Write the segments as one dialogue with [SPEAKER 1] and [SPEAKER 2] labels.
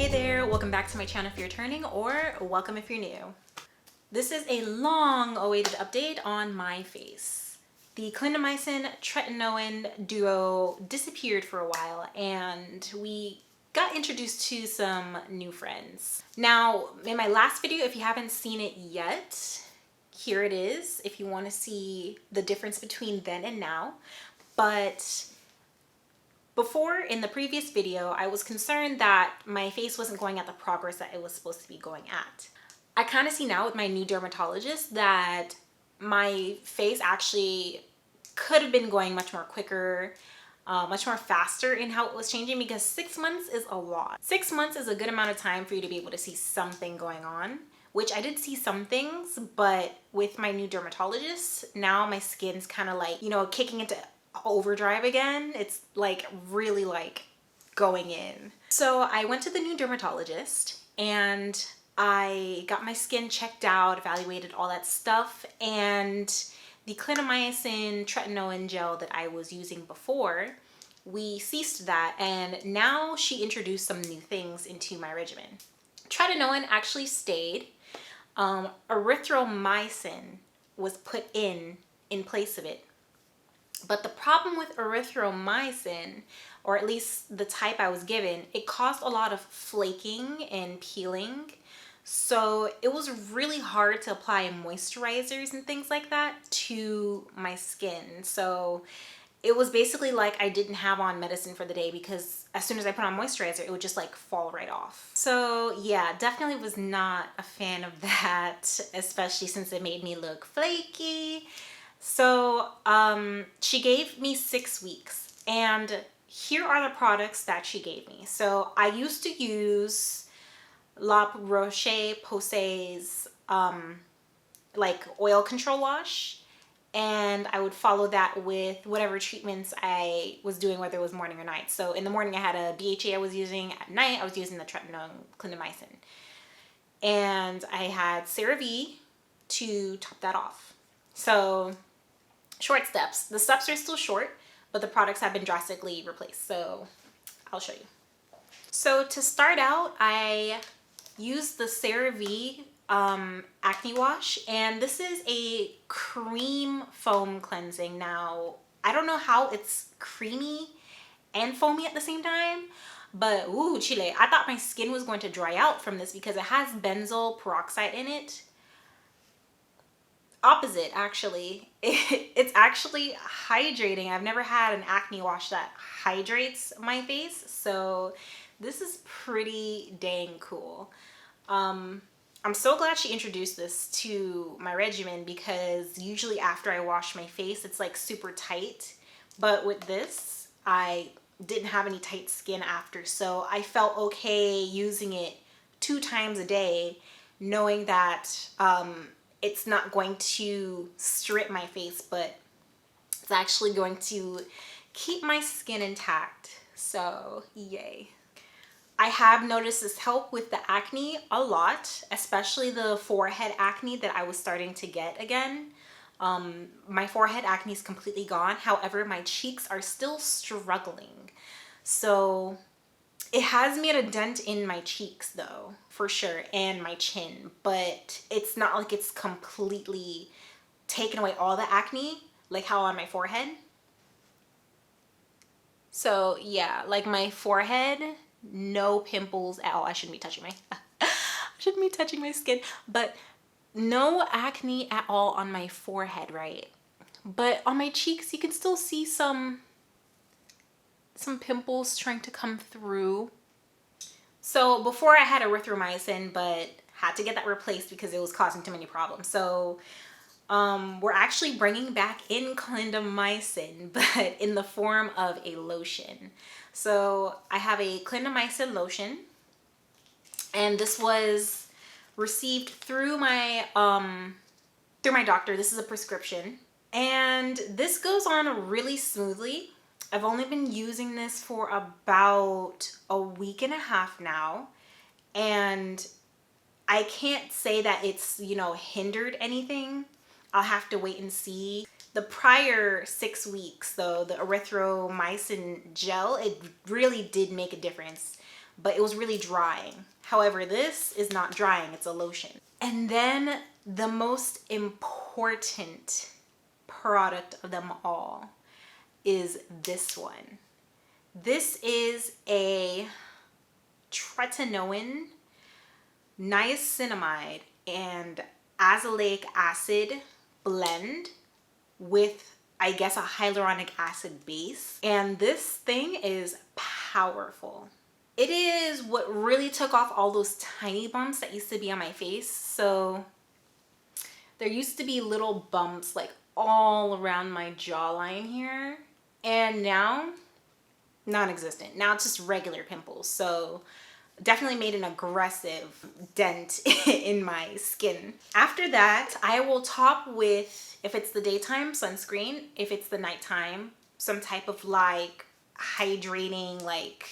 [SPEAKER 1] Hey there, welcome back to my channel if you're returning, or welcome if you're new. This is a long awaited update on my face. The clindamycin tretinoin duo disappeared for a while and we got introduced to some new friends. Now, in my last video, if you haven't seen it yet, here it is if you want to see the difference between then and now. But before, in the previous video, I was concerned that my face wasn't going at the progress that it was supposed to be going at. I kind of see now with my new dermatologist that my face actually could have been going much more quicker, much more faster in how it was changing, because 6 months is a lot. 6 months is a good amount of time for you to be able to see something going on, which I did see some things, but with my new dermatologist, now my skin's kind of like, you know, kicking into overdrive again. It's like really like going in. So I went to the new dermatologist and I got my skin checked out, evaluated all that stuff, and the clindamycin tretinoin gel that I was using before, we ceased that, and now she introduced some new things into my regimen. Tretinoin actually stayed. Erythromycin was put in place of it. But the problem with erythromycin, or at least the type I was given, it caused a lot of flaking and peeling. So it was really hard to apply moisturizers and things like that to my skin. So it was basically like I didn't have on medicine for the day, because as soon as I put on moisturizer, it would just like fall right off. So yeah, definitely was not a fan of that, especially since it made me look flaky. So she gave me 6 weeks, and here are the products that she gave me. So I used to use La Roche-Posay's like oil control wash, and I would follow that with whatever treatments I was doing, whether it was morning or night. So in the morning I had a BHA I was using, at night I was using the tretinoin clindamycin, and I had CeraVe to top that off. So short steps. The steps are still short, but the products have been drastically replaced. So I'll show you. So to start out, I used the CeraVe acne wash, and this is a cream foam cleansing. Now, I don't know how it's creamy and foamy at the same time, but ooh, chile. I thought my skin was going to dry out from this because it has benzoyl peroxide in it. Opposite, actually. It's actually hydrating. I've never had an acne wash that hydrates my face, so this is pretty dang cool. I'm so glad she introduced this to my regimen, because usually after I wash my face it's like super tight, but with this I didn't have any tight skin after, so I felt okay using it 2 times a day, knowing that it's not going to strip my face, but it's actually going to keep my skin intact. So yay. I have noticed this help with the acne a lot, especially the forehead acne that I was starting to get again. My forehead acne is completely gone. However, my cheeks are still struggling. So it has made a dent in my cheeks though, for sure, and my chin, but it's not like it's completely taken away all the acne like how on my forehead. So yeah, like my forehead, no pimples at all. I shouldn't be touching my skin, but no acne at all on my forehead, right? But on my cheeks you can still see some pimples trying to come through. So before I had erythromycin, but had to get that replaced because it was causing too many problems. So we're actually bringing back in clindamycin, but in the form of a lotion. So I have a clindamycin lotion, and this was received through my doctor. This is a prescription, and this goes on really smoothly. I've only been using this for about a week and a half now, and I can't say that it's, you know, hindered anything. I'll have to wait and see. The prior 6 weeks though, the erythromycin gel, it really did make a difference. but it was really drying. However, this is not drying, it's a lotion. And then the most important product of them all is this one. This is a Tretinoin, niacinamide, and azelaic acid blend with, I guess, a hyaluronic acid base. And this thing is powerful. It is what really took off all those tiny bumps that used to be on my face. So there used to be little bumps like all around my jawline here. And now, non-existent. Now it's just regular pimples. So definitely made an aggressive dent in my skin. After that, I will top with, if it's the daytime, sunscreen. If it's the nighttime, some type of like hydrating like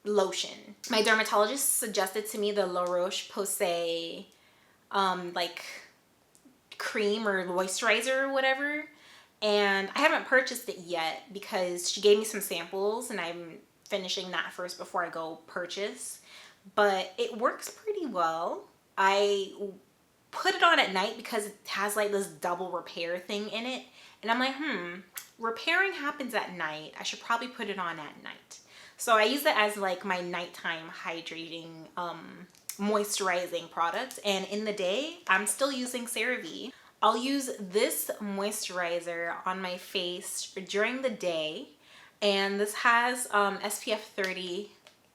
[SPEAKER 1] lotion. My dermatologist suggested to me the La Roche-Posay like cream or moisturizer or whatever, and I haven't purchased it yet because she gave me some samples and I'm finishing that first before I go purchase. But it works pretty well. I put it on at night because it has like this double repair thing in it, and I'm like, repairing happens at night, I should probably put it on at night. So I use it as like my nighttime hydrating moisturizing product, and in the day I'm still using CeraVe. I'll use this moisturizer on my face during the day, and this has SPF 30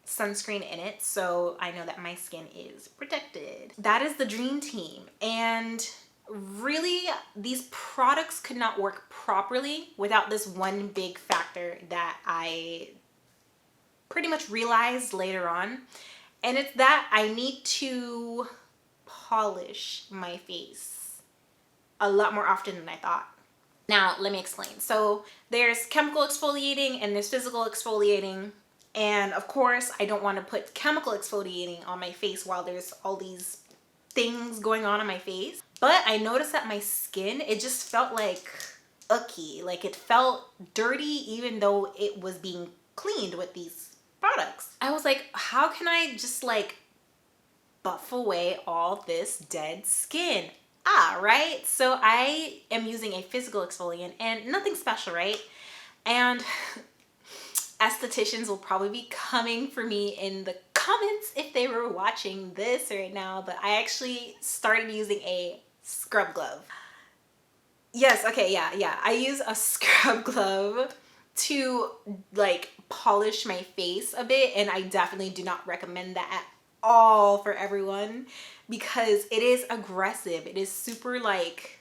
[SPEAKER 1] sunscreen in it, so I know that my skin is protected. That is the dream team, and really these products could not work properly without this one big factor that I pretty much realized later on, and it's that I need to polish my face a lot more often than I thought. Now, let me explain. So there's chemical exfoliating and there's physical exfoliating. And of course, I don't want to put chemical exfoliating on my face while there's all these things going on my face. But I noticed that my skin, it just felt like icky. Like it felt dirty even though it was being cleaned with these products. I was like, how can I just like buff away all this dead skin? Right? So I am using a physical exfoliant and nothing special, right? And estheticians will probably be coming for me in the comments if they were watching this right now, but I actually started using a scrub glove. Yes, okay, yeah. I use a scrub glove to like polish my face a bit, and I definitely do not recommend that at all for everyone because it is aggressive. It is super like,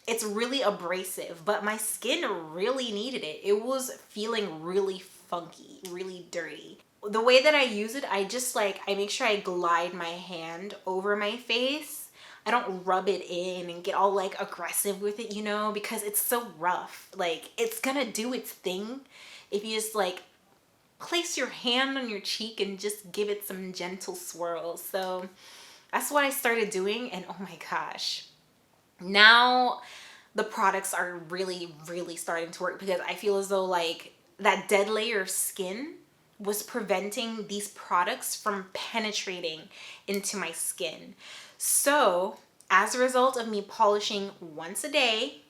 [SPEAKER 1] it's really abrasive, but my skin really needed it. It was feeling really funky, really dirty. The way that I use it, I just like, I make sure I glide my hand over my face. I don't rub it in and get all like aggressive with it, you know, because it's so rough. Like it's gonna do its thing if you just like place your hand on your cheek and just give it some gentle swirls. So that's what I started doing, and oh my gosh, now the products are really starting to work because I feel as though like that dead layer of skin was preventing these products from penetrating into my skin. So as a result of me polishing once a day,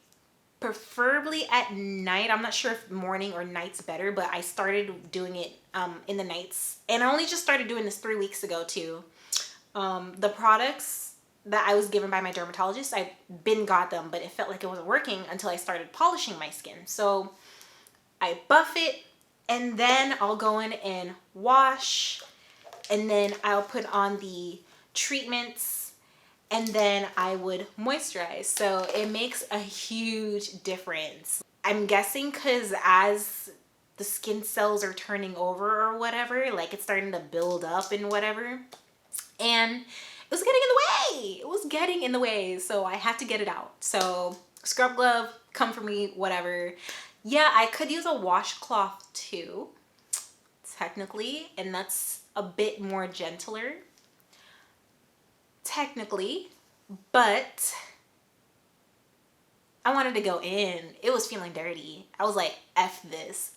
[SPEAKER 1] preferably at night, I'm not sure if morning or night's better, but I started doing it in the nights, and I only just started doing this 3 weeks ago too. The products that I was given by my dermatologist, I got them, but it felt like it wasn't working until I started polishing my skin. So I buff it, and then I'll go in and wash, and then I'll put on the treatments, and then I would moisturize. So it makes a huge difference. I'm guessing because as the skin cells are turning over or whatever, like it's starting to build up and whatever, and it was getting in the way. It was getting in the way, so I had to get it out. So scrub glove, come for me, whatever. Yeah, I could use a washcloth too, technically, and that's a bit more gentler, technically, but I wanted to go in. It was feeling dirty. I was like, F this.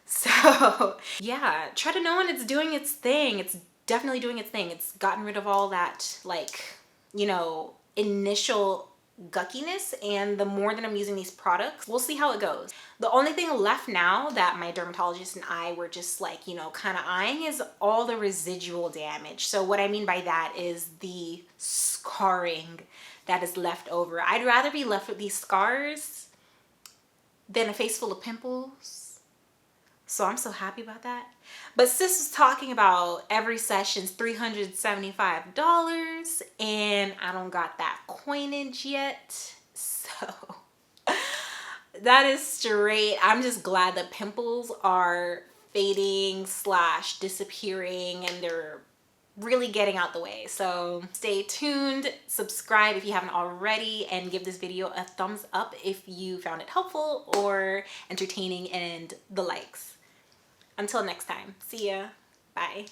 [SPEAKER 1] So yeah, tretinoin, it's doing its thing. It's definitely doing its thing. It's gotten rid of all that, like, you know, initial guckiness, and the more that I'm using these products, we'll see how it goes. The only thing left now that my dermatologist and I were just like, you know, kind of eyeing is all the residual damage. So what I mean by that is the scarring that is left over. I'd rather be left with these scars than a face full of pimples. So I'm so happy about that. But sis was talking about every session's $375, and I don't got that coinage yet. So that is straight. I'm just glad that pimples are fading slash disappearing, and they're really getting out the way. So stay tuned, subscribe if you haven't already, and give this video a thumbs up if you found it helpful or entertaining, and the likes. Until next time, see ya. Bye.